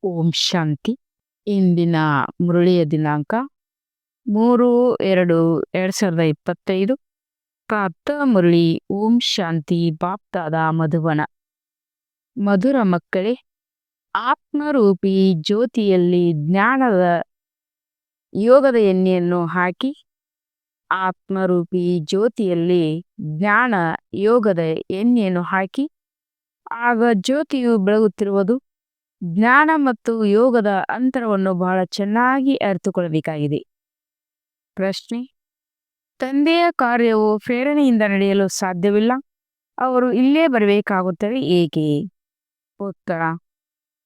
ಓಂ ಶಾಂತಿ. ಇಂದಿನ ಮುರಳಿಯ ದಿನಾಂಕ 3/2/2025. ಪ್ರಾತಃ ಮುರಳಿ. ಓಂ ಶಾಂತಿ. ಬಾಪ್ದಾದ ಮಧುವನ. ಮಧುರ ಮಕ್ಕಳೇ, ಆತ್ಮರೂಪಿ ಜ್ಯೋತಿಯಲ್ಲಿ ಜ್ಞಾನದ ಯೋಗದ ಎಣ್ಣೆಯನ್ನು ಹಾಕಿ. ಆತ್ಮರೂಪಿ ಜ್ಯೋತಿಯಲ್ಲಿ ಜ್ಞಾನ ಯೋಗದ ಎಣ್ಣೆಯನ್ನು ಹಾಕಿ. ಆಗ ಜ್ಯೋತಿಯು ಬೆಳಗುತ್ತಿರುವುದು. ಜ್ಞಾನ ಮತ್ತು ಯೋಗದ ಅಂತರವನ್ನು ಬಹಳ ಚೆನ್ನಾಗಿ ಅರಿತುಕೊಳ್ಳಬೇಕಾಗಿದೆ. ಪ್ರಶ್ನೆ: ತಂದೆಯ ಕಾರ್ಯವು ಪ್ರೇರಣೆಯಿಂದ ನಡೆಯಲು ಸಾಧ್ಯವಿಲ್ಲ, ಅವರು ಇಲ್ಲೇ ಬರಬೇಕಾಗುತ್ತದೆ ಏಕೆ? ಉತ್ತರ: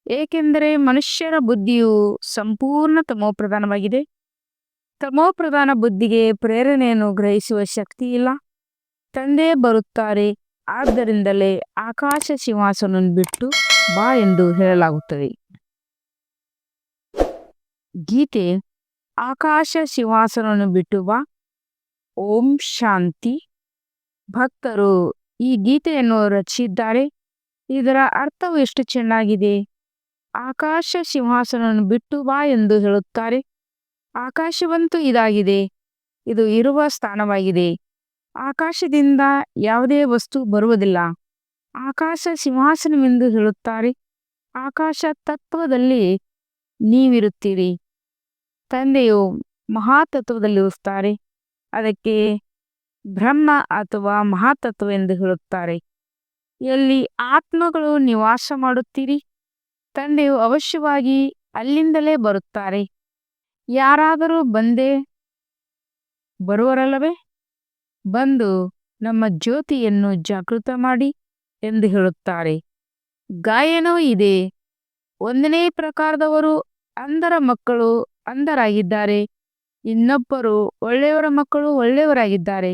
ಏಕೆಂದರೆ ಮನುಷ್ಯರ ಬುದ್ಧಿಯು ಸಂಪೂರ್ಣ ತಮೋಪ್ರಧಾನವಾಗಿದೆ. ತಮೋಪ್ರಧಾನ ಬುದ್ಧಿಗೆ ಪ್ರೇರಣೆಯನ್ನು ಗ್ರಹಿಸುವ ಶಕ್ತಿ ಇಲ್ಲ. ತಂದೆ ಬರುತ್ತಾರೆ, ಆದ್ದರಿಂದಲೇ ಆಕಾಶ ಸಿಂಹಾಸನವನ್ನು ಬಿಟ್ಟು ಬಾ ಎಂದು ಹೇಳಲಾಗುತ್ತದೆ. ಗೀತೆ: ಆಕಾಶ ಸಿಂಹಾಸನವನ್ನು ಬಿಟ್ಟು ಬಾ. ಓಂ ಶಾಂತಿ. ಭಕ್ತರು ಈ ಗೀತೆಯನ್ನು ರಚಿಸಿದ್ದಾರೆ. ಇದರ ಅರ್ಥವು ಎಷ್ಟು ಚೆನ್ನಾಗಿದೆ. ಆಕಾಶ ಸಿಂಹಾಸನವನ್ನು ಬಿಟ್ಟು ಬಾ ಎಂದು ಹೇಳುತ್ತಾರೆ. ಆಕಾಶವಂತೂ ಇದಾಗಿದೆ, ಇದು ಇರುವ ಸ್ಥಾನವಾಗಿದೆ. ಆಕಾಶದಿಂದ ಯಾವುದೇ ವಸ್ತು ಬರುವುದಿಲ್ಲ. ಆಕಾಶ ಸಿಂಹಾಸನವೆಂದು ಹೇಳುತ್ತಾರೆ. ಆಕಾಶ ತತ್ವದಲ್ಲಿ ನೀವಿರುತ್ತೀರಿ. ತಂದೆಯು ಮಹಾತತ್ವದಲ್ಲಿರುತ್ತಾರೆ. ಅದಕ್ಕೆ ಬ್ರಹ್ಮ ಅಥವಾ ಮಹಾತತ್ವ ಎಂದು ಹೇಳುತ್ತಾರೆ. ಎಲ್ಲಿ ಆತ್ಮಗಳು ನಿವಾಸ ಮಾಡುತ್ತೀರಿ, ತಂದೆಯು ಅವಶ್ಯವಾಗಿ ಅಲ್ಲಿಂದಲೇ ಬರುತ್ತಾರೆ. ಯಾರಾದರೂ ಬಂದೇ ಬರುವರಲ್ಲವೇ? ಬಂದು ನಮ್ಮ ಜ್ಯೋತಿಯನ್ನು ಜಾಗೃತ ಮಾಡಿ ಎಂದು ಹೇಳುತ್ತಾರೆ. ಗಾಯನೂ ಇದೆ. 1ನೇ ಪ್ರಕಾರದವರು ಅಂಧರ ಮಕ್ಕಳು ಅಂಧರಾಗಿದ್ದಾರೆ, ಇನ್ನೊಬ್ಬರು ಒಳ್ಳೆಯವರ ಮಕ್ಕಳು ಒಳ್ಳೆಯವರಾಗಿದ್ದಾರೆ.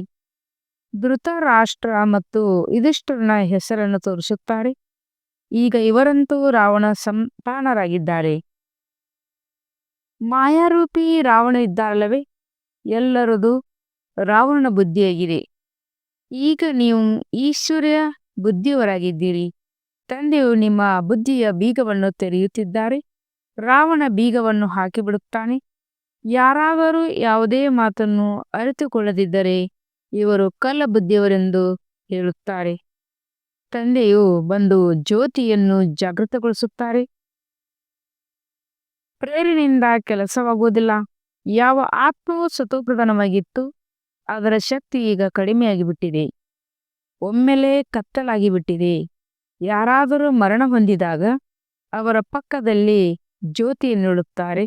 ಧೃತರಾಷ್ಟ್ರ ಮತ್ತು ಯುಧಿಷ್ಠಿರನ ಹೆಸರನ್ನು ತೋರಿಸುತ್ತಾರೆ. ಈಗ ಇವರಂತೂ ರಾವಣ ಸಂತಾನರಾಗಿದ್ದಾರೆ. ಮಾಯಾರೂಪಿ ರಾವಣ ಇದ್ದಾರಲ್ಲವೇ? ಎಲ್ಲರದು ರಾವಣನ ಬುದ್ಧಿಯಾಗಿದೆ. ಈಗ ನೀವು ಈಶ್ವರ್ಯ ಬುದ್ಧಿಯವರಾಗಿದ್ದೀರಿ. ತಂದೆಯು ನಿಮ್ಮ ಬುದ್ಧಿಯ ಬೀಗವನ್ನು ತೆರೆಯುತ್ತಿದ್ದಾರೆ. ರಾವಣ ಬೀಗವನ್ನು ಹಾಕಿಬಿಡುತ್ತಾನೆ. ಯಾರಾದರೂ ಯಾವುದೇ ಮಾತನ್ನು ಅರಿತುಕೊಳ್ಳದಿದ್ದರೆ ಇವರು ಕಳ್ಳ ಬುದ್ಧಿಯವರೆಂದು ಹೇಳುತ್ತಾರೆ. ತಂದೆಯು ಬಂದು ಜ್ಯೋತಿಯನ್ನು ಜಾಗೃತಗೊಳಿಸುತ್ತಾರೆ. ಪ್ರೇರಣೆಯಿಂದ ಕೆಲಸವಾಗುವುದಿಲ್ಲ. ಯಾವ ಆತ್ಮವು ಸತೋಪ್ರಧಾನವಾಗಿತ್ತು, ಅದರ ಶಕ್ತಿ ಈಗ ಕಡಿಮೆಯಾಗಿಬಿಟ್ಟಿದೆ. ಒಮ್ಮೆಲೆ ಕತ್ತಲಾಗಿಬಿಟ್ಟಿದೆ. ಯಾರಾದರೂ ಮರಣ ಹೊಂದಿದಾಗ ಅವರ ಪಕ್ಕದಲ್ಲಿ ಜ್ಯೋತಿಯನ್ನು ಇಡುತ್ತಾರೆ.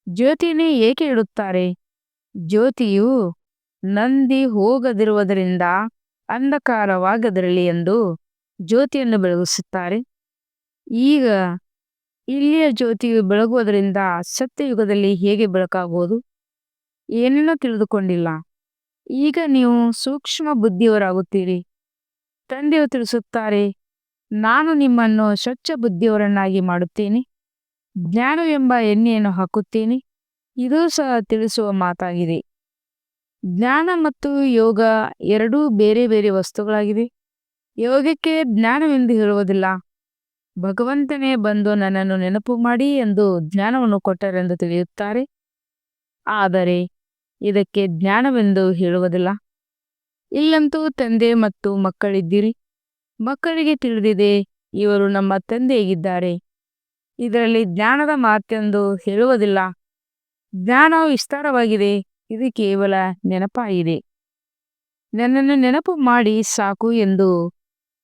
ಜ್ಯೋತಿಯನ್ನೇ ಏಕೆ ಇಡುತ್ತಾರೆ? ಜ್ಯೋತಿಯು ನಂದಿ ಹೋಗದಿರುವುದರಿಂದ ಅಂಧಕಾರವಾಗದಿರಲಿ ಎಂದು ಜ್ಯೋತಿಯನ್ನು ಬೆಳಗಿಸುತ್ತಾರೆ. ಈಗ ಇಲ್ಲಿಯ ಜ್ಯೋತಿಯು ಬೆಳಗುವುದರಿಂದ ಸತ್ಯಯುಗದಲ್ಲಿ ಹೇಗೆ ಬೆಳಕಾಗುವುದು? ಏನೇನೋ ತಿಳಿದುಕೊಂಡಿಲ್ಲ. ಈಗ ನೀವು ಸೂಕ್ಷ್ಮ ಬುದ್ಧಿಯವರಾಗುತ್ತೀರಿ. ತಂದೆಯು ತಿಳಿಸುತ್ತಾರೆ, ನಾನು ನಿಮ್ಮನ್ನು ಸ್ವಚ್ಛ ಬುದ್ಧಿಯವರನ್ನಾಗಿ ಮಾಡುತ್ತೇನೆ. ಜ್ಞಾನವೆಂಬ ಎಣ್ಣೆಯನ್ನು ಹಾಕುತ್ತೇನೆ. ಇದೂ ಸಹ ತಿಳಿಸುವ ಮಾತಾಗಿದೆ. ಜ್ಞಾನ ಮತ್ತು ಯೋಗ ಎರಡೂ ಬೇರೆ ಬೇರೆ ವಸ್ತುಗಳಾಗಿವೆ. ಯೋಗಕ್ಕೆ ಜ್ಞಾನವೆಂದು ಹೇಳುವುದಿಲ್ಲ. ಭಗವಂತನೇ ಬಂದು ನನ್ನನ್ನು ನೆನಪು ಮಾಡಿ ಎಂದು ಜ್ಞಾನವನ್ನು ಕೊಟ್ಟರೆಂದು ತಿಳಿಯುತ್ತಾರೆ. ಆದರೆ ಇದಕ್ಕೆ ಜ್ಞಾನವೆಂದು ಹೇಳುವುದಿಲ್ಲ. ಇಲ್ಲಂತೂ ತಂದೆ ಮತ್ತು ಮಕ್ಕಳಿದ್ದೀರಿ. ಮಕ್ಕಳಿಗೆ ತಿಳಿದಿದೆ ಇವರು ನಮ್ಮ ತಂದೆಯಾಗಿದ್ದಾರೆ. ಇದರಲ್ಲಿ ಜ್ಞಾನದ ಮಾತೆಂದು ಹೇಳುವುದಿಲ್ಲ. ಜ್ಞಾನವು ವಿಸ್ತಾರವಾಗಿದೆ. ಇದು ಕೇವಲ ನೆನಪಾಗಿದೆ. ನನ್ನನ್ನು ನೆನಪು ಮಾಡಿ ಸಾಕು ಎಂದು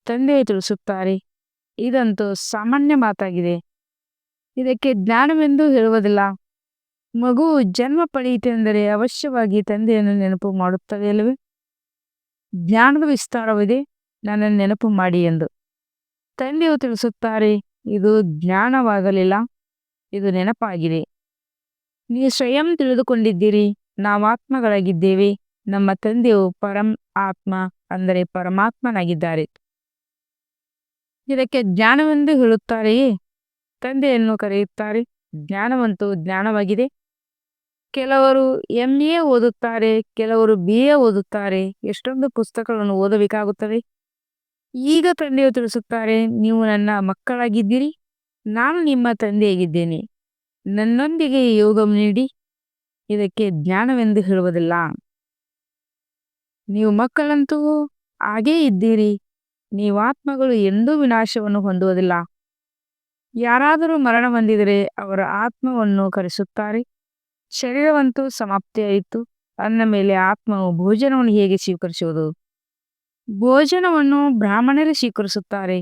ತಂದೆ ತಿಳಿಸುತ್ತಾರೆ. ಇದಂತೂ ಸಾಮಾನ್ಯ ಮಾತಾಗಿದೆ. ಇದಕ್ಕೆ ಜ್ಞಾನವೆಂದು ಹೇಳುವುದಿಲ್ಲ. ಮಗು ಜನ್ಮ ಪಡೆಯಿತೆಂದರೆ ಅವಶ್ಯವಾಗಿ ತಂದೆಯನ್ನು ನೆನಪು ಮಾಡುತ್ತದೆ ಅಲ್ಲವೇ? ಜ್ಞಾನದ ವಿಸ್ತಾರವಿದೆ, ನನ್ನನ್ನು ನೆನಪು ಮಾಡಿ ಎಂದು ತಂದೆಯು ತಿಳಿಸುತ್ತಾರೆ. ಇದು ಜ್ಞಾನವಾಗಲಿಲ್ಲ, ಇದು ನೆನಪಾಗಿದೆ. ನೀವು ಸ್ವಯಂ ತಿಳಿದುಕೊಂಡಿದ್ದೀರಿ, ನಾವು ಆತ್ಮಗಳಾಗಿದ್ದೇವೆ. ನಮ್ಮ ತಂದೆಯು ಪರಂ ಆತ್ಮ ಅಂದರೆ ಪರಮಾತ್ಮನಾಗಿದ್ದಾರೆ. ಇದಕ್ಕೆ ಜ್ಞಾನವೆಂದು ಹೇಳುತ್ತಾರೆಯೇ? ತಂದೆಯನ್ನು ಕರೆಯುತ್ತಾರೆ. ಜ್ಞಾನವಂತೂ ಜ್ಞಾನವಾಗಿದೆ. ಕೆಲವರು MA ಓದುತ್ತಾರೆ, ಕೆಲವರು BA ಓದುತ್ತಾರೆ. ಎಷ್ಟೊಂದು ಪುಸ್ತಕಗಳನ್ನು ಓದಬೇಕಾಗುತ್ತದೆ. ಈಗ ತಂದೆಯು ತಿಳಿಸುತ್ತಾರೆ, ನೀವು ನನ್ನ ಮಕ್ಕಳಾಗಿದ್ದೀರಿ. ನಾನು ನಿಮ್ಮ ತಂದೆಯಾಗಿದ್ದೇನೆ. ನನ್ನೊಂದಿಗೆ ಯೋಗ ನೀಡಿ. ಇದಕ್ಕೆ ಜ್ಞಾನವೆಂದು ಹೇಳುವುದಿಲ್ಲ. ನೀವು ಮಕ್ಕಳಂತೂ ಹಾಗೇ ಇದ್ದೀರಿ. ನೀವು ಆತ್ಮಗಳು ಎಂದೂ ವಿನಾಶವನ್ನು ಹೊಂದುವುದಿಲ್ಲ. ಯಾರಾದರೂ ಮರಣ ಹೊಂದಿದರೆ ಅವರ ಆತ್ಮವನ್ನು ಕರೆಸುತ್ತಾರೆ. ಶರೀರವಂತೂ ಸಮಾಪ್ತಿಯಾಯಿತು. ಅಂದ ಮೇಲೆ ಆತ್ಮವು ಭೋಜನವನ್ನು ಹೇಗೆ ಸ್ವೀಕರಿಸುವುದು? ಭೋಜನವನ್ನು ಬ್ರಾಹ್ಮಣರೇ ಸ್ವೀಕರಿಸುತ್ತಾರೆ.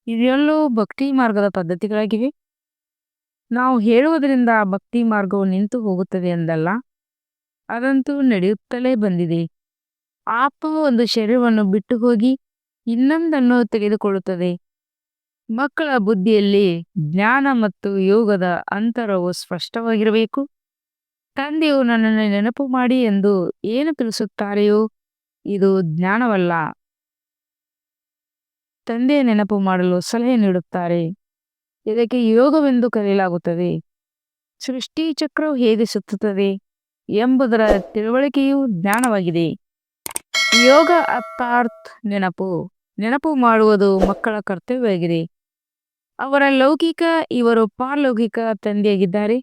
ಇದೆಲ್ಲವೂ ಭಕ್ತಿ ಮಾರ್ಗದ ಪದ್ಧತಿಗಳಾಗಿವೆ. ನಾವು ಹೇಳುವುದರಿಂದ ಭಕ್ತಿ ಮಾರ್ಗವು ನಿಂತು ಹೋಗುತ್ತದೆ ಎಂದಲ್ಲ, ಅದಂತೂ ನಡೆಯುತ್ತಲೇ ಬಂದಿದೆ. ಆತ್ಮವು ಒಂದು ಶರೀರವನ್ನು ಬಿಟ್ಟು ಹೋಗಿ ಇನ್ನೊಂದನ್ನು ತೆಗೆದುಕೊಳ್ಳುತ್ತದೆ. ಮಕ್ಕಳ ಬುದ್ಧಿಯಲ್ಲಿ ಜ್ಞಾನ ಮತ್ತು ಯೋಗದ ಅಂತರವು ಸ್ಪಷ್ಟವಾಗಿರಬೇಕು. ತಂದೆಯು ನನ್ನನ್ನು ನೆನಪು ಮಾಡಿ ಎಂದು ಏನು ತಿಳಿಸುತ್ತಾರೆಯೋ ಇದು ಜ್ಞಾನವಲ್ಲ. ತಂದೆಯ ನೆನಪು ಮಾಡಲು ಸಲಹೆ ನೀಡುತ್ತಾರೆ. ಇದಕ್ಕೆ ಯೋಗವೆಂದು ಕರೆಯಲಾಗುತ್ತದೆ. ಸೃಷ್ಟಿ ಚಕ್ರವು ಹೇಗೆ ಸುತ್ತುತ್ತದೆ ಎಂಬುದರ ತಿಳುವಳಿಕೆಯು ಜ್ಞಾನವಾಗಿದೆ. ಯೋಗ ಅರ್ಥಾತ್ ನೆನಪು. ನೆನಪು ಮಾಡುವುದು ಮಕ್ಕಳ ಕರ್ತವ್ಯವಾಗಿದೆ. ಅವರ ಲೌಕಿಕ, ಇವರು ಪಾರಲೌಕಿಕ ತಂದೆಯಾಗಿದ್ದಾರೆ.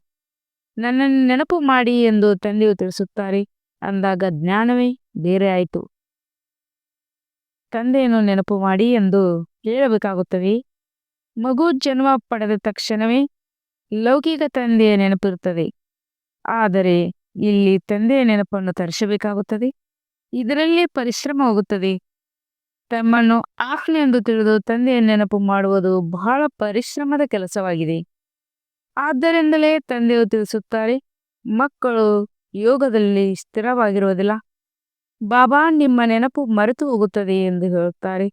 ನನ್ನನ್ನು ನೆನಪು ಮಾಡಿ ಎಂದು ತಂದೆಯು ತಿಳಿಸುತ್ತಾರೆ. ಅಂದಾಗ ಜ್ಞಾನವೇ ಬೇರೆ ಆಯಿತು. ತಂದೆಯನ್ನು ನೆನಪು ಮಾಡಿ ಎಂದು ಹೇಳಬೇಕಾಗುತ್ತದೆ. ಮಗು ಜನ್ಮ ಪಡೆದ ತಕ್ಷಣವೇ ಲೌಕಿಕ ತಂದೆಯ ನೆನಪಿರುತ್ತದೆ. ಆದರೆ ಇಲ್ಲಿ ತಂದೆಯ ನೆನಪನ್ನು ತರಿಸಬೇಕಾಗುತ್ತದೆ. ಇದರಲ್ಲೇ ಪರಿಶ್ರಮ ಹೋಗುತ್ತದೆ. ತಮ್ಮನ್ನು ಆಜ್ಞೆ ಎಂದು ತಿಳಿದು ತಂದೆಯ ನೆನಪು ಮಾಡುವುದು ಬಹಳ ಪರಿಶ್ರಮದ ಕೆಲಸವಾಗಿದೆ. ಆದ್ದರಿಂದಲೇ ತಂದೆಯು ತಿಳಿಸುತ್ತಾರೆ, ಮಕ್ಕಳು ಯೋಗದಲ್ಲಿ ಸ್ಥಿರವಾಗಿರುವುದಿಲ್ಲ. ಬಾಬಾ ನಿಮ್ಮ ನೆನಪು ಮರೆತು ಹೋಗುತ್ತದೆ ಎಂದು ಹೇಳುತ್ತಾರೆ.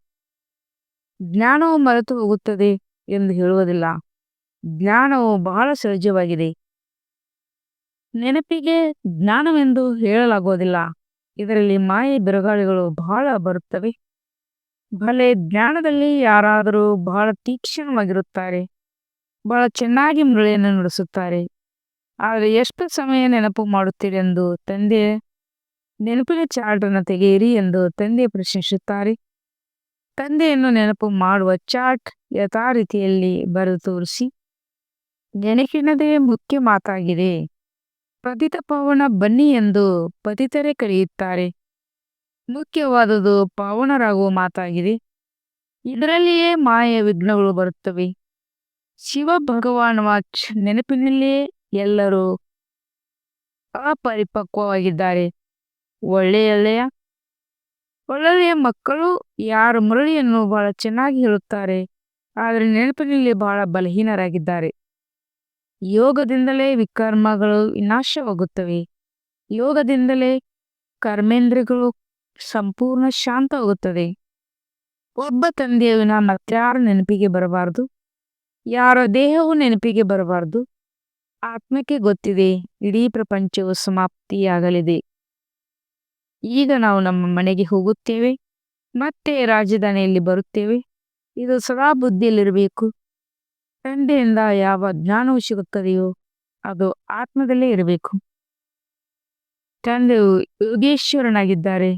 ಜ್ಞಾನವು ಮರೆತು ಹೋಗುತ್ತದೆ ಎಂದು ಹೇಳುವುದಿಲ್ಲ. ಜ್ಞಾನವು ಬಹಳ ಸಹಜವಾಗಿದೆ. ನೆನಪಿಗೆ ಜ್ಞಾನವೆಂದು ಹೇಳಲಾಗುವುದಿಲ್ಲ. ಇದರಲ್ಲಿ ಮಾಯೆ ಬಿರುಗಾಳಿಗಳು ಬಹಳ ಬರುತ್ತವೆ. ಭಲೆ ಜ್ಞಾನದಲ್ಲಿ ಯಾರಾದರೂ ಬಹಳ ತೀಕ್ಷ್ಣವಾಗಿರುತ್ತಾರೆ, ಬಹಳ ಚೆನ್ನಾಗಿ ಮುರಳಿಯನ್ನು ನುಡಿಸುತ್ತಾರೆ. ಆದರೆ ಎಷ್ಟು ಸಮಯ ನೆನಪು ಮಾಡುತ್ತೀರಿ ಎಂದು ತಂದೆ ನೆನಪಿನ ಚಾರ್ಟನ್ನು ತೆಗೆಯಿರಿ ಎಂದು ತಂದೆ ಪ್ರಶ್ನಿಸುತ್ತಾರೆ. ತಂದೆಯನ್ನು ನೆನಪು ಮಾಡುವ ಚಾರ್ಟ್ ಯಥಾರೀತಿಯಲ್ಲಿ ಬರೆದು ತೋರಿಸಿ. ನೆನಪಿನದೇ ಮುಖ್ಯ ಮಾತಾಗಿದೆ. ಪತಿತ ಪಾವನ ಬನ್ನಿ ಎಂದು ಪತಿತರೇ ಕರೆಯುತ್ತಾರೆ. ಮುಖ್ಯವಾದುದು ಪಾವನರಾಗುವ ಮಾತಾಗಿದೆ. ಇದರಲ್ಲಿಯೇ ಮಾಯೆಯ ವಿಘ್ನಗಳು ಬರುತ್ತವೆ. ಶಿವ ಭಗವಾನ್ ವಾಚ್ ನೆನಪಿನಲ್ಲಿಯೇ ಎಲ್ಲರೂ ಅಪರಿಪಕ್ವವಾಗಿದ್ದಾರೆ. ಒಳ್ಳೆಯ ಮಕ್ಕಳು ಯಾರು ಮುರಳಿಯನ್ನು ಬಹಳ ಚೆನ್ನಾಗಿ ಹೇಳುತ್ತಾರೆ, ಆದರೆ ನೆನಪಿನಲ್ಲಿ ಬಹಳ ಬಲಹೀನರಾಗಿದ್ದಾರೆ. ಯೋಗದಿಂದಲೇ ವಿಕರ್ಮಗಳು ವಿನಾಶವಾಗುತ್ತವೆ. ಯೋಗದಿಂದಲೇ ಕರ್ಮೇಂದ್ರಿಯಗಳು ಸಂಪೂರ್ಣ ಶಾಂತವಾಗುತ್ತದೆ. ಒಬ್ಬ ತಂದೆಯ ವಿನ ಮತ್ಯಾರ ನೆನಪಿಗೆ ಬರಬಾರದು. ಯಾರ ದೇಹವು ನೆನಪಿಗೆ ಬರಬಾರದು. ಆತ್ಮಕ್ಕೆ ಗೊತ್ತಿದೆ ಇಡೀ ಪ್ರಪಂಚವು ಸಮಾಪ್ತಿಯಾಗಲಿದೆ. ಈಗ ನಾವು ನಮ್ಮ ಮನೆಗೆ ಹೋಗುತ್ತೇವೆ, ಮತ್ತೆ ರಾಜಧಾನಿಯಲ್ಲಿ ಬರುತ್ತೇವೆ. ಇದು ಸದಾ ಬುದ್ಧಿಯಲ್ಲಿರಬೇಕು. ತಂದೆಯಿಂದ ಯಾವ ಜ್ಞಾನವು ಸಿಗುತ್ತದೆಯೋ ಅದು ಆತ್ಮದಲ್ಲೇ ಇರಬೇಕು. ತಂದೆಯು ಯೋಗೇಶ್ವರನಾಗಿದ್ದಾರೆ.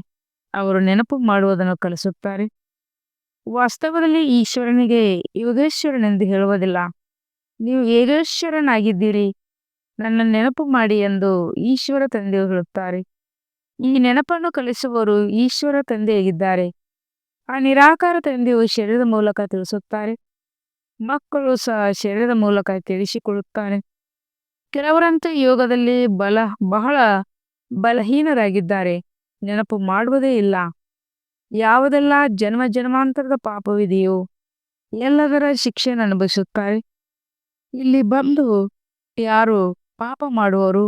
ಅವರು ನೆನಪು ಮಾಡುವುದನ್ನು ಕಲಿಸುತ್ತಾರೆ. ವಾಸ್ತವದಲ್ಲಿ ಈಶ್ವರನಿಗೆ ಯೋಗೇಶ್ವರನೆಂದು ಹೇಳುವುದಿಲ್ಲ. ನೀವು ಯೋಗೇಶ್ವರನಾಗಿದ್ದೀರಿ, ನನ್ನ ನೆನಪು ಮಾಡಿ ಎಂದು ಈಶ್ವರ ತಂದೆಯು ಹೇಳುತ್ತಾರೆ. ಈ ನೆನಪನ್ನು ಕಲಿಸುವವರು ಈಶ್ವರ ತಂದೆಯಾಗಿದ್ದಾರೆ. ಆ ನಿರಾಕಾರ ತಂದೆಯು ಶರೀರದ ಮೂಲಕ ತಿಳಿಸುತ್ತಾರೆ. ಮಕ್ಕಳು ಸಹ ಶರೀರದ ಮೂಲಕ ತಿಳಿಸಿಕೊಳ್ಳುತ್ತಾರೆ. ಕೆಲವರಂತೂ ಯೋಗದಲ್ಲಿ ಬಹಳ ಬಲಹೀನರಾಗಿದ್ದಾರೆ. ನೆನಪು ಮಾಡುವುದೇ ಇಲ್ಲ. ಯಾವುದೆಲ್ಲ ಜನ್ಮ ಜನ್ಮಾಂತರದ ಪಾಪವಿದೆಯೋ ಎಲ್ಲದರ ಶಿಕ್ಷೆಯನ್ನು ಅನುಭವಿಸುತ್ತಾರೆ. ಇಲ್ಲಿ ಬಂದು ಯಾರು ಪಾಪ ಮಾಡುವವರು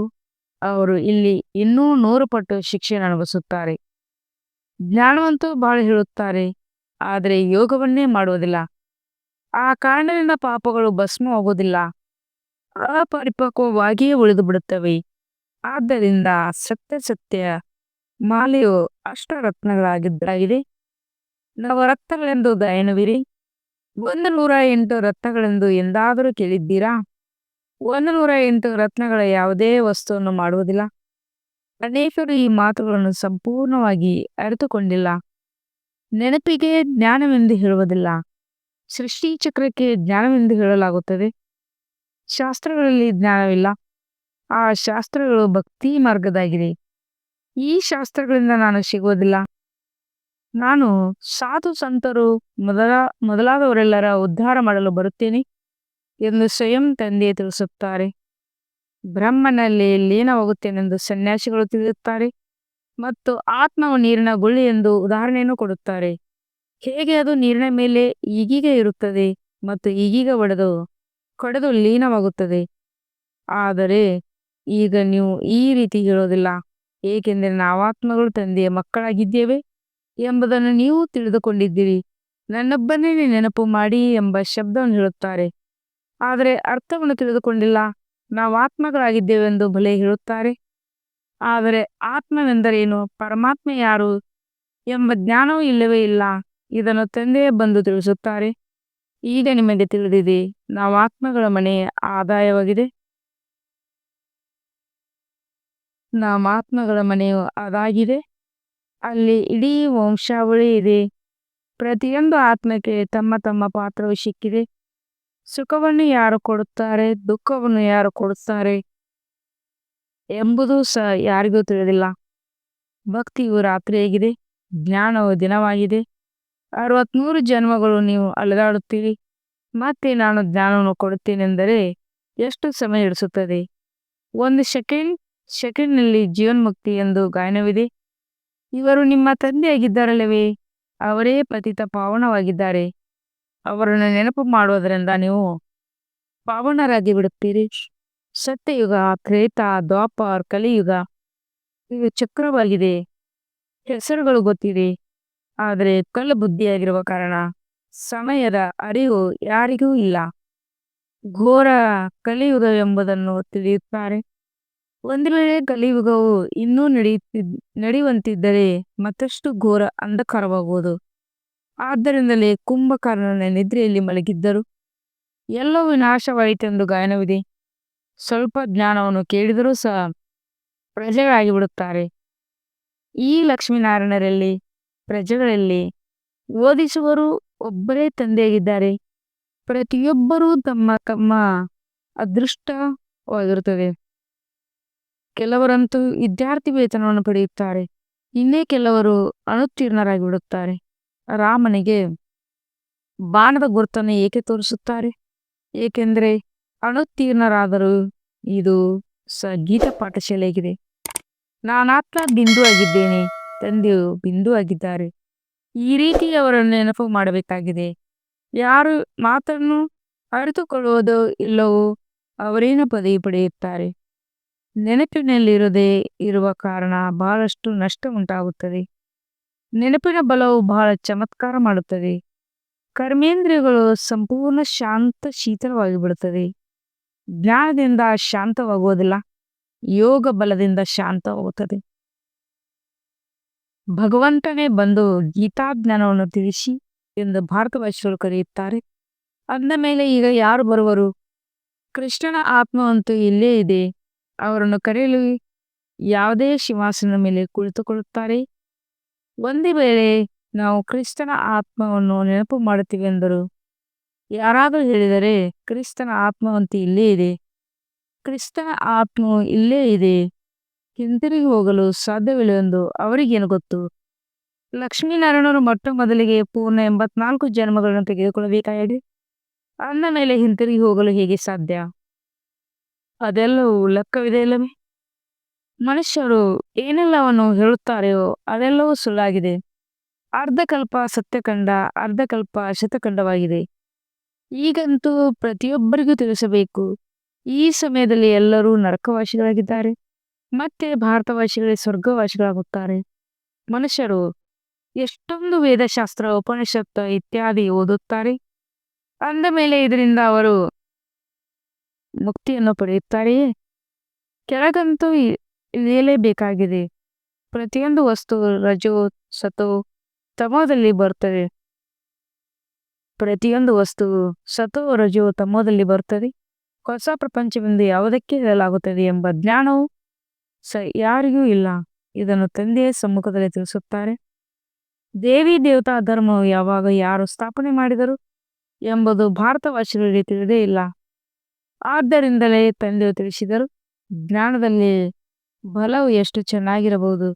ಅವರು ಇಲ್ಲಿ ಇನ್ನೂ 100 ಪಟ್ಟು ಶಿಕ್ಷೆಯನ್ನು ಅನುಭವಿಸುತ್ತಾರೆ. ಜ್ಞಾನವಂತೂ ಬಹಳ ಹೇಳುತ್ತಾರೆ, ಆದರೆ ಯೋಗವನ್ನೇ ಮಾಡುವುದಿಲ್ಲ. ಆ ಕಾರಣದಿಂದ ಪಾಪಗಳು ಭಸ್ಮವಾಗುವುದಿಲ್ಲ, ಅಪರಿಪಕ್ವವಾಗಿಯೇ ಉಳಿದು ಬಿಡುತ್ತವೆ. ಆದ್ದರಿಂದ ಸತ್ಯ ಮಾಲೆಯು ಅಷ್ಟರತ್ನಗಳಾಗಿದ್ದಾಗಿದೆ. ನವರತ್ನಗಳೆಂದು ಗಾಯನವಿರಿ. 108 ರತ್ನಗಳೆಂದು ಎಂದಾದರೂ ಕೇಳಿದ್ದೀರಾ? 108 ರತ್ನಗಳ ಯಾವುದೇ ವಸ್ತುವನ್ನು ಮಾಡುವುದಿಲ್ಲ. ಅನೇಕರು ಈ ಮಾತುಗಳನ್ನು ಸಂಪೂರ್ಣವಾಗಿ ಅರಿತುಕೊಂಡಿಲ್ಲ. ನೆನಪಿಗೆ ಜ್ಞಾನವೆಂದು ಹೇಳುವುದಿಲ್ಲ. ಸೃಷ್ಟಿ ಚಕ್ರಕ್ಕೆ ಜ್ಞಾನವೆಂದು ಹೇಳಲಾಗುತ್ತದೆ. ಶಾಸ್ತ್ರಗಳಲ್ಲಿ ಜ್ಞಾನವಿಲ್ಲ. ಆ ಶಾಸ್ತ್ರಗಳು ಭಕ್ತಿ ಮಾರ್ಗದಾಗಿದೆ. ಈ ಶಾಸ್ತ್ರಗಳಿಂದ ನಾನು ಸಿಗುವುದಿಲ್ಲ. ನಾನು ಸಾಧು ಸಂತರು ಮೊದಲ ಮೊದಲಾದವರೆಲ್ಲರ ಉದ್ಧಾರ ಮಾಡಲು ಬರುತ್ತೇನೆ ಎಂದು ಸ್ವಯಂ ತಂದೆ ತಿಳಿಸುತ್ತಾರೆ. ಬ್ರಹ್ಮನಲ್ಲಿ ಲೀನವಾಗುತ್ತೇನೆಂದು ಸನ್ಯಾಸಿಗಳು ತಿಳಿಯುತ್ತಾರೆ ಮತ್ತು ಆತ್ಮವು ನೀರಿನ ಗುಳ್ಳಿ ಎಂದು ಉದಾಹರಣೆಯನ್ನು ಕೊಡುತ್ತಾರೆ. ಹೇಗೆ ಅದು ನೀರಿನ ಮೇಲೆ ಈಗೀಗ ಇರುತ್ತದೆ ಮತ್ತು ಈಗೀಗ ಕಡೆದು ಲೀನವಾಗುತ್ತದೆ. ಆದರೆ ಈಗ ನೀವು ಈ ರೀತಿ ಹೇಳೋದಿಲ್ಲ, ಏಕೆಂದರೆ ನಾವು ಆತ್ಮಗಳು ತಂದೆಯ ಮಕ್ಕಳಾಗಿದ್ದೇವೆ ಎಂಬುದನ್ನು ನೀವು ತಿಳಿದುಕೊಂಡಿದ್ದೀರಿ. ನನ್ನೊಬ್ಬನೇ ನೆನಪು ಮಾಡಿ ಎಂಬ ಶಬ್ದವನ್ನು ಹೇಳುತ್ತಾರೆ, ಆದರೆ ಅರ್ಥವನ್ನು ತಿಳಿದುಕೊಂಡಿಲ್ಲ. ನಾವು ಆತ್ಮಗಳಾಗಿದ್ದೇವೆಂದು ಭಲೆ ಹೇಳುತ್ತಾರೆ, ಆದರೆ ಆತ್ಮವೆಂದರೇನು, ಪರಮಾತ್ಮ ಯಾರು ಎಂಬ ಜ್ಞಾನವೂ ಇಲ್ಲವೇ ಇಲ್ಲ. ಇದನ್ನು ತಂದೆಯೇ ಬಂದು ತಿಳಿಸುತ್ತಾರೆ. ಈಗ ನಿಮಗೆ ತಿಳಿದಿದೆ, ನಾವು ಆತ್ಮಗಳ ಮನೆಯ ಆದಾಯವಾಗಿದೆ. ನಮ್ಮ ಆತ್ಮಗಳ ಮನೆಯು ಅದಾಗಿದೆ. ಅಲ್ಲಿ ಇಡೀ ವಂಶಾವಳಿ ಇದೆ. ಪ್ರತಿಯೊಂದು ಆತ್ಮಕ್ಕೆ ತಮ್ಮ ತಮ್ಮ ಪಾತ್ರವು ಸಿಕ್ಕಿದೆ. ಸುಖವನ್ನು ಯಾರು ಕೊಡುತ್ತಾರೆ, ದುಃಖವನ್ನು ಯಾರು ಕೊಡುತ್ತಾರೆ ಎಂಬುದು ಸಹ ಯಾರಿಗೂ ತಿಳಿದಿಲ್ಲ. ಭಕ್ತಿಯು ರಾತ್ರಿಯಾಗಿದೆ, ಜ್ಞಾನವು ದಿನವಾಗಿದೆ. 63 ಜನ್ಮಗಳು ನೀವು ಅಲೆದಾಡುತ್ತೀರಿ. ಮತ್ತೆ ನಾನು ಜ್ಞಾನವನ್ನು ಕೊಡುತ್ತೇನೆಂದರೆ ಎಷ್ಟು ಸಮಯ ಹಿಡಿಸುತ್ತದೆ? 1 ಸೆಕೆಂಡ್ನಲ್ಲಿ ಜೀವನ್ಮುಕ್ತಿ ಎಂದು ಗಾಯನವಿದೆ. ಇವರು ನಿಮ್ಮ ತಂದೆಯಾಗಿದ್ದಾರಲ್ಲವೇ? ಅವರೇ ಪತಿತ ಪಾವನವಾಗಿದ್ದಾರೆ. ಅವರನ್ನು ನೆನಪು ಮಾಡುವುದರಿಂದ ನೀವು ಪಾವನರಾಗಿ ಬಿಡುತ್ತೀರಿ. ಸತ್ಯಯುಗ, ತ್ರೇತ, ದ್ವಾಪರ್, ಕಲಿಯುಗ ಇದು ಚಕ್ರವಾಗಿದೆ. ಹೆಸರುಗಳು ಗೊತ್ತಿದೆ, ಆದರೆ ಕಲ್ಲು ಬುದ್ಧಿಯಾಗಿರುವ ಕಾರಣ ಸಮಯದ ಅರಿವು ಯಾರಿಗೂ ಇಲ್ಲ. ಘೋರ ಕಲಿಯುಗ ಎಂಬುದನ್ನು ತಿಳಿಯುತ್ತಾರೆ. ಒಂದು ವೇಳೆ ಕಲಿಯುಗವು ಇನ್ನೂ ನಡೆಯುವಂತಿದ್ದರೆ ಮತ್ತಷ್ಟು ಘೋರ ಅಂಧಕಾರವಾಗುವುದು. ಆದ್ದರಿಂದಲೇ ಕುಂಭಕರ್ಣನ ನಿದ್ರೆಯಲ್ಲಿ ಮಲಗಿದ್ದರು. ಎಲ್ಲವೂ ವಿನಾಶವಾಯಿತೆಂದು ಗಾಯನವಿದೆ. ಸ್ವಲ್ಪ ಜ್ಞಾನವನ್ನು ಕೇಳಿದರೂ ಸಹ ಪ್ರಜೆಗಳಾಗಿ ಬಿಡುತ್ತಾರೆ. ಈ ಲಕ್ಷ್ಮೀನಾರಾಯಣರಲ್ಲಿ ಪ್ರಜೆಗಳಲ್ಲಿ ಓದಿಸುವರು ಒಬ್ಬರೇ ತಂದೆಯಾಗಿದ್ದಾರೆ. ಪ್ರತಿಯೊಬ್ಬರೂ ತಮ್ಮ ತಮ್ಮ ಅದೃಷ್ಟವಾಗಿರುತ್ತದೆ. ಕೆಲವರಂತೂ ವಿದ್ಯಾರ್ಥಿ ವೇತನವನ್ನು ಪಡೆಯುತ್ತಾರೆ, ಇನ್ನೇ ಕೆಲವರು ಅನುತ್ತೀರ್ಣರಾಗಿ ಬಿಡುತ್ತಾರೆ. ರಾಮನಿಗೆ ಬಾಣದ ಗುರುತನ್ನು ಏಕೆ ತೋರಿಸುತ್ತಾರೆ? ಏಕೆಂದರೆ ಅನುತ್ತೀರ್ಣರಾದರೂ ಇದು ಗೀತ ಪಾಠಶಾಲೆಯಾಗಿದೆ. ನಾನಾತ್ಮ ಬಿಂದು ಆಗಿದ್ದೇನೆ, ತಂದೆಯು ಬಿಂದು ಆಗಿದ್ದಾರೆ. ಈ ರೀತಿ ಅವರನ್ನು ನೆನಪು ಮಾಡಬೇಕಾಗಿದೆ. ಯಾರು ಮಾತನ್ನು ಅರಿತುಕೊಳ್ಳುವುದೋ ಇಲ್ಲವೋ ಅವರೇನು ಪದವಿ ಪಡೆಯುತ್ತಾರೆ. ನೆನಪಿನಲ್ಲಿರದೇ ಇರುವ ಕಾರಣ ಬಹಳಷ್ಟು ನಷ್ಟ ಉಂಟಾಗುತ್ತದೆ. ನೆನಪಿನ ಬಲವು ಬಹಳ ಚಮತ್ಕಾರ ಮಾಡುತ್ತದೆ. ಕರ್ಮೇಂದ್ರಿಯಗಳು ಸಂಪೂರ್ಣ ಶಾಂತ ಶೀತಲವಾಗಿ ಬಿಡುತ್ತದೆ. ಜ್ಞಾನದಿಂದ ಶಾಂತವಾಗುವುದಿಲ್ಲ, ಯೋಗ ಬಲದಿಂದ ಶಾಂತವಾಗುತ್ತದೆ. ಭಗವಂತನೇ ಬಂದು ಗೀತಾಜ್ಞಾನವನ್ನು ತಿಳಿಸಿ ಎಂದು ಭಾರತವಾಸಿಗಳು ಕರೆಯುತ್ತಾರೆ. ಅಂದ ಮೇಲೆ ಈಗ ಯಾರು ಬರುವರು? ಕೃಷ್ಣನ ಆತ್ಮವಂತೂ ಇಲ್ಲೇ ಇದೆ. ಅವರನ್ನು ಕರೆಯಲು ಯಾವುದೇ ಸಿಂಹಾಸನದ ಮೇಲೆ ಕುಳಿತುಕೊಳ್ಳುತ್ತಾರೆ. ಒಂದು ವೇಳೆ ನಾವು ಕ್ರಿಸ್ತನ ಆತ್ಮವನ್ನು ನೆನಪು ಮಾಡುತ್ತೀವಿ ಎಂದರು ಯಾರಾದರೂ ಹೇಳಿದರೆ, ಕ್ರಿಸ್ತನ ಆತ್ಮವಂತೂ ಇಲ್ಲೇ ಇದೆ, ಕ್ರಿಸ್ತನ ಆತ್ಮವು ಇಲ್ಲೇ ಇದೆ, ಹಿಂತಿರುಗಿ ಹೋಗಲು ಸಾಧ್ಯವಿಲ್ಲವೆಂದು ಅವರಿಗೇನು ಗೊತ್ತು? ಲಕ್ಷ್ಮೀನಾರಾಯಣರು ಮೊಟ್ಟ ಮೊದಲಿಗೆ ಪೂರ್ಣ 84 ಜನ್ಮಗಳನ್ನು ತೆಗೆದುಕೊಳ್ಳಬೇಕಾಗಿದೆ. ಅಂದ ಮೇಲೆ ಹಿಂತಿರುಗಿ ಹೋಗಲು ಹೇಗೆ ಸಾಧ್ಯ? ಅದೆಲ್ಲವೂ ಲೆಕ್ಕವಿದೆ ಇಲ್ಲವೇ? ಮನುಷ್ಯರು ಏನೆಲ್ಲವನ್ನು ಹೇಳುತ್ತಾರೆಯೋ ಅದೆಲ್ಲವೂ ಸುಳ್ಳಾಗಿದೆ. ಅರ್ಧಕಲ್ಪ ಸತ್ಯಖಂಡ, ಅರ್ಧಕಲ್ಪ ಶತಖಂಡವಾಗಿದೆ. ಈಗಂತೂ ಪ್ರತಿಯೊಬ್ಬರಿಗೂ ತಿಳಿಸಬೇಕು, ಈ ಸಮಯದಲ್ಲಿ ಎಲ್ಲರೂ ನರಕವಾಸಿಗಳಾಗಿದ್ದಾರೆ, ಮತ್ತೆ ಭಾರತವಾಸಿಗಳೇ ಸ್ವರ್ಗವಾಸಿಗಳಾಗುತ್ತಾರೆ. ಮನುಷ್ಯರು ಎಷ್ಟೊಂದು ವೇದಶಾಸ್ತ್ರ, ಉಪನಿಷತ್ತು ಇತ್ಯಾದಿ ಓದುತ್ತಾರೆ. ಅಂದ ಮೇಲೆ ಇದರಿಂದ ಅವರು ಮುಕ್ತಿಯನ್ನು ಪಡೆಯುತ್ತಾರೆಯೇ? ಕೆಳಗಂತೂ ಇಳಿಯಲೇಬೇಕಾಗಿದೆ. ಪ್ರತಿಯೊಂದು ವಸ್ತು ರಜೋ ಸತೋ ತಮೋದಲ್ಲಿ ಬರುತ್ತದೆ. ಪ್ರತಿಯೊಂದು ವಸ್ತುವು ಸತೋ ರಜೋ ತಮೋದಲ್ಲಿ ಬರುತ್ತದೆ. ಹೊಸ ಪ್ರಪಂಚವೆಂದು ಯಾವುದಕ್ಕೆ ಹೇಳಲಾಗುತ್ತದೆ ಎಂಬ ಜ್ಞಾನವು ಯಾರಿಗೂ ಇಲ್ಲ. ಇದನ್ನು ತಂದೆಯ ಸಮ್ಮುಖದಲ್ಲಿ ತಿಳಿಸುತ್ತಾರೆ. ದೇವಿ ದೇವತಾ ಧರ್ಮವು ಯಾವಾಗ ಯಾರು ಸ್ಥಾಪನೆ ಮಾಡಿದರು? ಎಂಬುದು ಭಾರತವಾಸಿಗಳಿಗೆ ತಿಳಿದೇ ಇಲ್ಲ. ಆದ್ದರಿಂದಲೇ ತಂದೆಯು ತಿಳಿಸಿದರು, ಜ್ಞಾನದಲ್ಲಿ ಬಲವು ಎಷ್ಟು ಚೆನ್ನಾಗಿರಬಹುದು,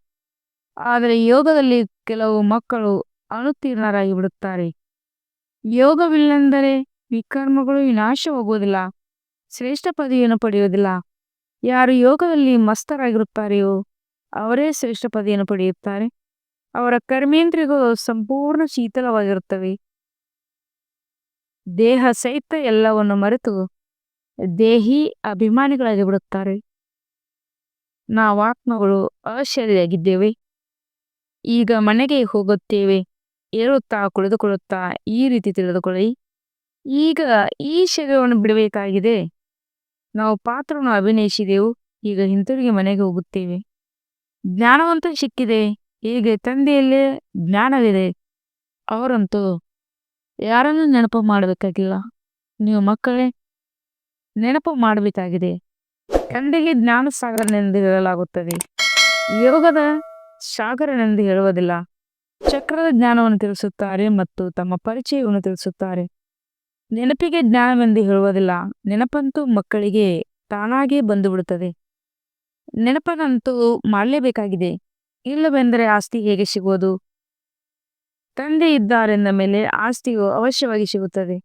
ಆದರೆ ಯೋಗದಲ್ಲಿ ಕೆಲವು ಮಕ್ಕಳು ಅನುತ್ತೀರ್ಣರಾಗಿ ಬಿಡುತ್ತಾರೆ. ಯೋಗವಿಲ್ಲೆಂದರೆ ವಿಕರ್ಮಗಳು ವಿನಾಶವಾಗುವುದಿಲ್ಲ, ಶ್ರೇಷ್ಠ ಪದವಿಯನ್ನು ಪಡೆಯುವುದಿಲ್ಲ. ಯಾರು ಯೋಗದಲ್ಲಿ ಮಸ್ತರಾಗಿರುತ್ತಾರೆಯೋ ಅವರೇ ಶ್ರೇಷ್ಠ ಪದವಿಯನ್ನು ಪಡೆಯುತ್ತಾರೆ. ಅವರ ಕರ್ಮೇಂದ್ರಿಯಗಳು ಸಂಪೂರ್ಣ ಶೀತಲವಾಗಿರುತ್ತವೆ. ದೇಹ ಸಹಿತ ಎಲ್ಲವನ್ನು ಮರೆತು ದೇಹಿ ಅಭಿಮಾನಿಗಳಾಗಿ ಬಿಡುತ್ತಾರೆ. ನಾವು ಆತ್ಮಗಳು ಅಶರೀರಿಯಾಗಿದ್ದೇವೆ. ಈಗ ಮನೆಗೆ ಹೋಗುತ್ತೇವೆ. ಏಳುತ್ತಾ ಕುಳಿತುಕೊಳ್ಳುತ್ತಾ ಈ ರೀತಿ ತಿಳಿದುಕೊಳ್ಳಿ, ಈಗ ಈ ಶರೀರವನ್ನು ಬಿಡಬೇಕಾಗಿದೆ. ನಾವು ಪಾತ್ರವನ್ನು ಅಭಿನಯಿಸಿದೆವು, ಈಗ ಹಿಂತಿರುಗಿ ಮನೆಗೆ ಹೋಗುತ್ತೇವೆ. ಜ್ಞಾನವಂತ ಸಿಕ್ಕಿದೆ, ಹೀಗೆ ತಂದೆಯಲ್ಲೇ ಜ್ಞಾನವಿದೆ. ಅವರಂತೂ ಯಾರನ್ನು ನೆನಪು ಮಾಡಬೇಕಾಗಿಲ್ಲ. ನೀವು ಮಕ್ಕಳೇ ನೆನಪು ಮಾಡಬೇಕಾಗಿದೆ. ತಂದೆಗೆ ಜ್ಞಾನ ಸಾಗರನೆಂದು ಹೇಳಲಾಗುತ್ತದೆ, ಯೋಗದ ಸಾಗರನೆಂದು ಹೇಳುವುದಿಲ್ಲ. ಚಕ್ರದ ಜ್ಞಾನವನ್ನು ತಿಳಿಸುತ್ತಾರೆ ಮತ್ತು ತಮ್ಮ ಪರಿಚಯವನ್ನು ತಿಳಿಸುತ್ತಾರೆ. ನೆನಪಿಗೆ ಜ್ಞಾನವೆಂದು ಹೇಳುವುದಿಲ್ಲ. ನೆನಪಂತೂ ಮಕ್ಕಳಿಗೆ ತಾನಾಗೇ ಬಂದು ಬಿಡುತ್ತದೆ. ನೆನಪನ್ನಂತೂ ಮಾಡಲೇಬೇಕಾಗಿದೆ, ಇಲ್ಲವೆಂದರೆ ಆಸ್ತಿ ಹೇಗೆ ಸಿಗುವುದು? ತಂದೆ ಇದ್ದಾರೆಂದ ಮೇಲೆ ಆಸ್ತಿಯು ಅವಶ್ಯವಾಗಿ ಸಿಗುತ್ತದೆ.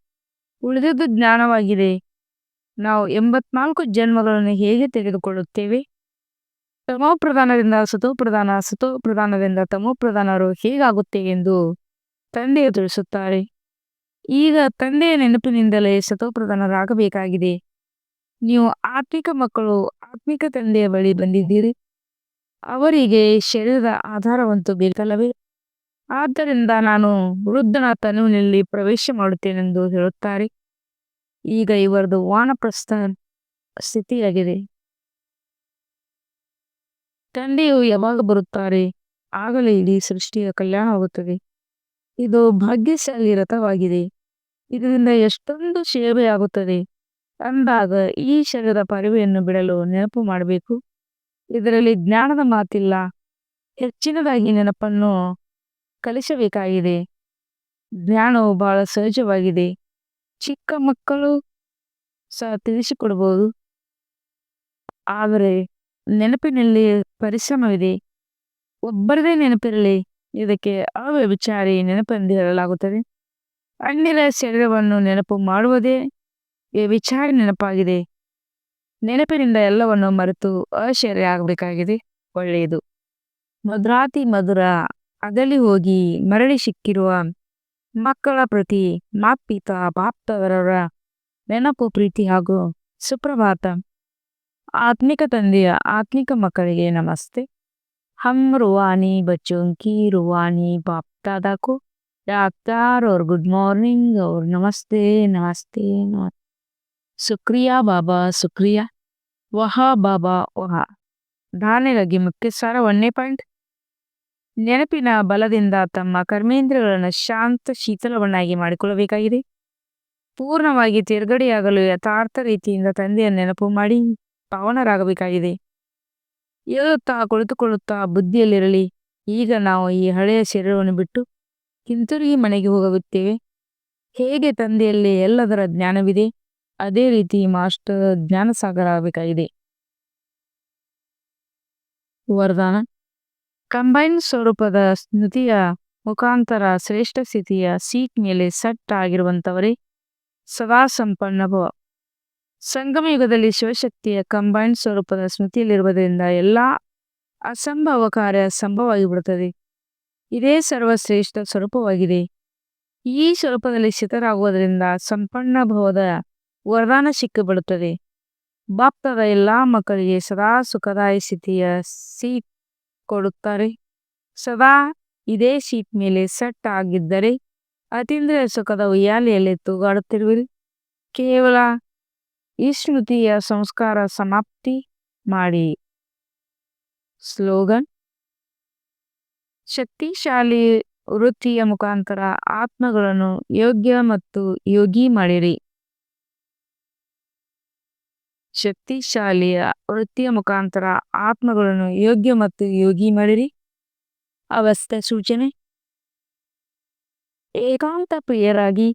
ಉಳಿದದ್ದು ಜ್ಞಾನವಾಗಿದೆ. ನಾವು 84 ಜನ್ಮಗಳನ್ನು ಹೇಗೆ ತೆಗೆದುಕೊಳ್ಳುತ್ತೇವೆ? ತಮೋಪ್ರಧಾನದಿಂದ ಸತೋಪ್ರಧಾನ, ಸತೋಪ್ರಧಾನದಿಂದ ತಮೋಪ್ರಧಾನರು ಹೇಗಾಗುತ್ತೇವೆ ಎಂದು ತಂದೆಯು ತಿಳಿಸುತ್ತಾರೆ. ಈಗ ತಂದೆಯ ನೆನಪಿನಿಂದಲೇ ಸತೋಪ್ರಧಾನರಾಗಬೇಕಾಗಿದೆ. ನೀವು ಆತ್ಮಿಕ ಮಕ್ಕಳು ಆತ್ಮಿಕ ತಂದೆಯ ಬಳಿ ಬಂದಿದ್ದೀರಿ. ಅವರಿಗೆ ಶರೀರದ ಆಧಾರವಂತೂ ಬೇಕಲ್ಲವೇ? ಆದ್ದರಿಂದ ನಾನು ವೃದ್ಧನ ತನುವಿನಲ್ಲಿ ಪ್ರವೇಶ ಮಾಡುತ್ತೇನೆಂದು ಹೇಳುತ್ತಾರೆ. ಈಗ ಇವರದು ವಾನಪ್ರಸ್ಥ ಸ್ಥಿತಿಯಾಗಿದೆ. ತಂದೆಯು ಯಾವಾಗ ಬರುತ್ತಾರೆ ಆಗಲೇ ಇಡೀ ಸೃಷ್ಟಿಯ ಕಲ್ಯಾಣವಾಗುತ್ತದೆ. ಇದು ಭಾಗ್ಯಶಾಲಿ ರಥವಾಗಿದೆ. ಇದರಿಂದ ಎಷ್ಟೊಂದು ಸೇವೆಯಾಗುತ್ತದೆ. ಅಂದಾಗ ಈ ಶರೀರದ ಪರಿವೆಯನ್ನು ಬಿಡಲು ನೆನಪು ಮಾಡಬೇಕು. ಇದರಲ್ಲಿ ಜ್ಞಾನದ ಮಾತಿಲ್ಲ. ಹೆಚ್ಚಿನದಾಗಿ ನೆನಪನ್ನು ಕಲಿಸಬೇಕಾಗಿದೆ. ಜ್ಞಾನವು ಬಹಳ ಸಹಜವಾಗಿದೆ. ಚಿಕ್ಕ ಮಕ್ಕಳು ಸಹ ತಿಳಿಸಿಕೊಡಬಹುದು. ಆದರೆ ನೆನಪಿನಲ್ಲಿ ಪರಿಶ್ರಮವಿದೆ. ಒಬ್ಬರದೇ ನೆನಪಿರಲಿ, ಇದಕ್ಕೆ ಅವ್ಯಭಿಚಾರಿ ನೆನಪೆಂದು ಹೇಳಲಾಗುತ್ತದೆ. ಅನ್ಯರ ಶರೀರವನ್ನು ನೆನಪು ಮಾಡುವುದೇ ವ್ಯಭಿಚಾರಿ ನೆನಪಾಗಿದೆ. ನೆನಪಿನಿಂದ ಎಲ್ಲವನ್ನು ಮರೆತು ಅಶರೀರಿ ಆಗಬೇಕಾಗಿದೆ. ಒಳ್ಳೆಯದು. ಮಧುರಾತಿ ಮಧುರ ಅಗಲಿ ಹೋಗಿ ಮರಳಿ ಸಿಕ್ಕಿರುವ ಮಕ್ಕಳ ಪ್ರತಿ ಮಾತ್ಪಿತ ಬಾಪ್ತವರವರ ನೆನಪು, ಪ್ರೀತಿ ಹಾಗೂ ಸುಪ್ರಭಾತ. ಆತ್ಮಿಕ ತಂದೆಯ ಆತ್ಮಿಕ ಮಕ್ಕಳಿಗೆ ನಮಸ್ತೆ. हम रूहानी बच्चों की रूहानी बाप दादा को डाक्टर और गुड मॉर्निंग और नमस्ते नमस्ते नमस्ते। शुक्रिया बाबा शुक्रिया, वह बाबा वह. ಧಾರಣೆಗಾಗಿ ಮುಖ್ಯ ಸಾರ 1ನೇ ಪಾಯಿಂಟ್. ನೆನಪಿನ ಬಲದಿಂದ ತಮ್ಮ ಕರ್ಮೇಂದ್ರಿಯಗಳನ್ನು ಶಾಂತ ಶೀತಲವನ್ನಾಗಿ ಮಾಡಿಕೊಳ್ಳಬೇಕಾಗಿದೆ. ಪೂರ್ಣವಾಗಿ ತೇರ್ಗಡೆಯಾಗಲು ಯಥಾರ್ಥ ರೀತಿಯಿಂದ ತಂದೆಯ ನೆನಪು ಮಾಡಿ ಪಾವನರಾಗಬೇಕಾಗಿದೆ. ಏಳುತ್ತಾ ಕುಳಿತುಕೊಳ್ಳುತ್ತಾ ಬುದ್ಧಿಯಲ್ಲಿರಲಿ, ಈಗ ನಾವು ಈ ಹಳೆಯ ಶರೀರವನ್ನು ಬಿಟ್ಟು ಹಿಂತಿರುಗಿ ಮನೆಗೆ ಹೋಗುತ್ತೇವೆ. ಹೇಗೆ ತಂದೆಯಲ್ಲಿ ಎಲ್ಲದರ ಜ್ಞಾನವಿದೆ, ಅದೇ ರೀತಿ ಮಾಸ್ಟರ್ ಜ್ಞಾನಸಾಗರ ಆಗಬೇಕಾಗಿದೆ. ವರದಾನ. ಕಂಬೈನ್ ಸ್ವರೂಪದ ಸ್ಮೃತಿಯ ಮುಖಾಂತರ ಶ್ರೇಷ್ಠ ಸ್ಥಿತಿಯ ಸೀಟ್ ಮೇಲೆ ಸೆಟ್ ಆಗಿರುವಂತವರೇ ಸದಾ ಸಂಪನ್ನ ಭವ. ಸಂಗಮ ಯುಗದಲ್ಲಿ ಶಿವಶಕ್ತಿಯ ಕಂಬೈನ್ ಸ್ವರೂಪದ ಸ್ಮೃತಿಯಲ್ಲಿರುವುದರಿಂದ ಎಲ್ಲ ಅಸಂಭವ ಕಾರ್ಯ ಸಂಭವವಾಗಿ ಬಿಡುತ್ತದೆ. ಇದೇ ಸರ್ವಶ್ರೇಷ್ಠ ಸ್ವರೂಪವಾಗಿದೆ. ಈ ಸ್ವರೂಪದಲ್ಲಿ ಸ್ಥಿತರಾಗುವುದರಿಂದ ಸಂಪನ್ನ ಭವದ ವರದಾನ ಸಿಕ್ಕಿಬಿಡುತ್ತದೆ. ಬಾಪ್ತದ ಎಲ್ಲ ಮಕ್ಕಳಿಗೆ ಸದಾ ಸುಖದಾಯ ಸ್ಥಿತಿಯ ಸೀಟ್ ಕೊಡುತ್ತಾರೆ. ಸದಾ ಇದೇ ಸೀಟ್ ಮೇಲೆ ಸೆಟ್ ಆಗಿದ್ದರೆ ಅತೀಂದ್ರಿಯ ಸುಖದ ಉಯ್ಯಾಲೆಯಲ್ಲಿ ತೂಗಾಡುತ್ತಿರುವಿರಿ. ಕೇವಲ ಈ ಸ್ಮೃತಿಯ ಸಂಸ್ಕಾರ ಸಮಾಪ್ತಿ ಮಾಡಿ. ಸ್ಲೋಗನ್. ಶಕ್ತಿಶಾಲಿ ವೃತ್ತಿಯ ಮುಖಾಂತರ ಆತ್ಮಗಳನ್ನು ಯೋಗ್ಯ ಮತ್ತು ಯೋಗಿ ಮಾಡಿರಿ. ಶಕ್ತಿಶಾಲಿಯ ವೃತ್ತಿಯ ಮುಖಾಂತರ ಆತ್ಮಗಳನ್ನು ಯೋಗ್ಯ ಮತ್ತು ಯೋಗಿ ಮಾಡಿರಿ. ಅವಸ್ಥೆ ಸೂಚನೆ. ಏಕಾಂತ ಪ್ರಿಯರಾಗಿ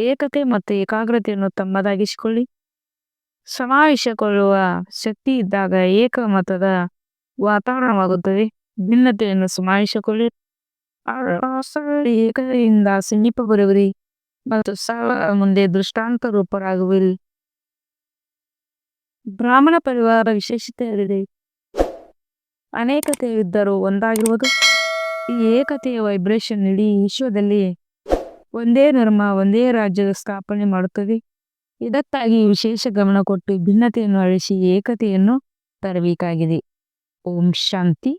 ಏಕತೆ ಮತ್ತು ಏಕಾಗ್ರತೆಯನ್ನು ತಮ್ಮದಾಗಿಸಿಕೊಳ್ಳಿ. ಸಮಾವೇಶಗೊಳ್ಳುವ ಶಕ್ತಿ ಇದ್ದಾಗ ಏಕಮತದ ವಾತಾವರಣವಾಗುತ್ತದೆ. ಭಿನ್ನತೆಯನ್ನು ಸಮಾವೇಶಗೊಳ್ಳಿ. ಏಕತೆಯಿಂದ ಸಮೀಪ ಬರುವಿರಿ ಮತ್ತು ಸರ್ವರ ಮುಂದೆ ದೃಷ್ಟಾಂತ ರೂಪರಾಗುವಿರಿ. ಬ್ರಾಹ್ಮಣ ಪರಿವಾರ ವಿಶೇಷತೆಯಿದೆ. ಅನೇಕತೆಯಿದ್ದರೂ ಒಂದಾಗಿರುವುದು. ಈ ಏಕತೆಯ ವೈಬ್ರೇಷನ್ ಇಡೀ ವಿಶ್ವದಲ್ಲಿ ಒಂದೇ ಧರ್ಮ ಒಂದೇ ರಾಜ್ಯದ ಸ್ಥಾಪನೆ ಮಾಡುತ್ತದೆ. ಇದಕ್ಕಾಗಿ ವಿಶೇಷ ಗಮನ ಕೊಟ್ಟು ಭಿನ್ನತೆಯನ್ನು ಅಳಿಸಿ ಏಕತೆಯನ್ನು ತರಬೇಕಾಗಿದೆ. ಓಂ ಶಾಂತಿ.